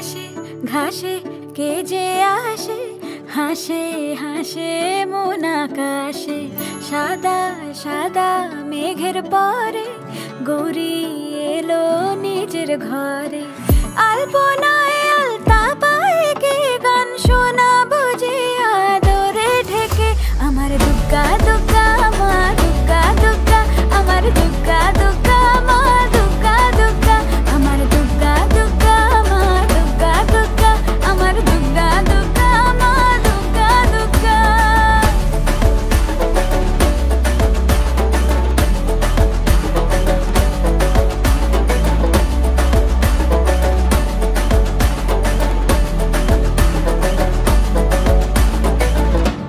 ঘাসে ঘাসে কে যে আসে, হাসে হাসে মন আকাশে। সাদা সাদা মেঘের পরে গৌরী এলো নিজের ঘরে। আলপনায় আলতা পায়ে কে গান শোনাবো যে আদরে ঢেকে। আমার দুগ্গা দুগ্গা মা দুগ্গা দুগ্গা, আমার দুগ্গা দুগ্গা মা দুগ্গা দুগ্গা, আমার দুগ্গা দুগ্গা মা দুগ্গা দুগ্গা, আমার দুগ্গা দুগ্গা মা দুগ্গা দুগ্গা।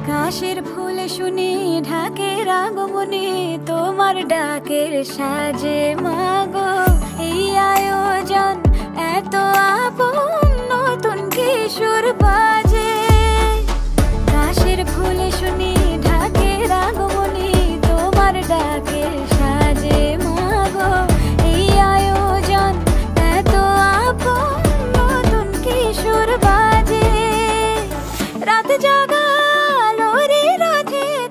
কাশের ফুল শুনি ঢাকের আগমনে, তোমার ডাকের সাজে মাগো এই আয়োজন এত আপন, নতুন কিশোর বাজে। কাশের ফুল শুনি ঢাকের আগমনে, তোমার ডাকের সাজে মাগো এই আয়োজন এত আপন, নতুন কিশোর বাজে। রাত জাগা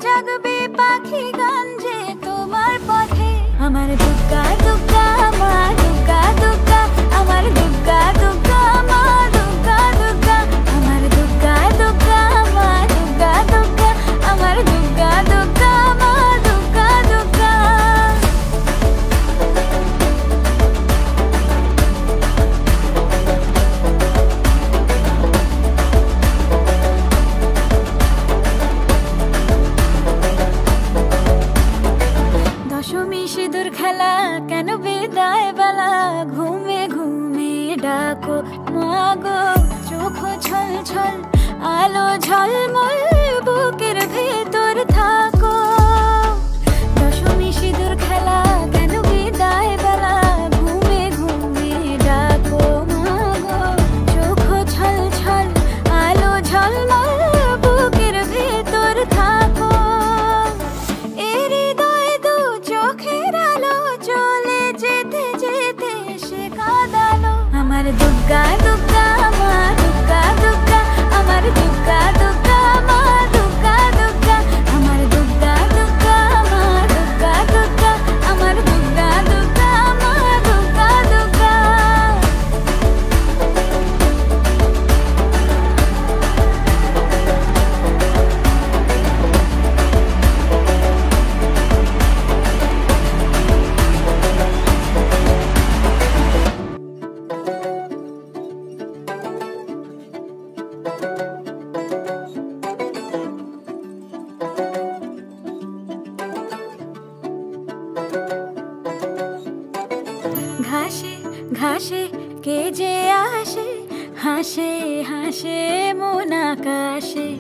জাগবে পাখি গান যে তোমার পথে। আমার দুগ্গা দুগ্গা মা দুগ্গা দুগ্গা, আমার দুগ্গা দুগ্গা মা দুগ্গা দুগ্গা, আমার দুগ্গা দুগ্গা মা দুগ্গা দুগ্গা, আমার দুগ্গা দুগ্গা মা দুগ্গা দুগ্গা। দশমী সিঁদুর খেলা কেন বিদায় বেলা, ঘুমে ঘুমে ডাকো মাগো। চোখ ছল ছল আলো ঝলমল বুকের ভেতর থাকো। দশমী সিঁদুর খেলা কেন বিদায় বেলা, ঘুমে ঘুমে ডাকো মাগো। চোখ ছল ছল আলো ঝলমল বুকের ভেতর থাকো। আমার দুগ্গা দুগ্গা মা দুগ্গা দুগ্গা, আমার দুগ্গা দুগ্গা মা দুগ্গা দুগ্গা, আমার দুগ্গা দুগ্গা মা দুগ্গা দুগ্গা, আমার দুগ্গা দুগ্গা মা দুগ্গা দুগ্গা। ঘাসে ঘাসে কে যে আসে, হাসে হাসে মন আকাশে।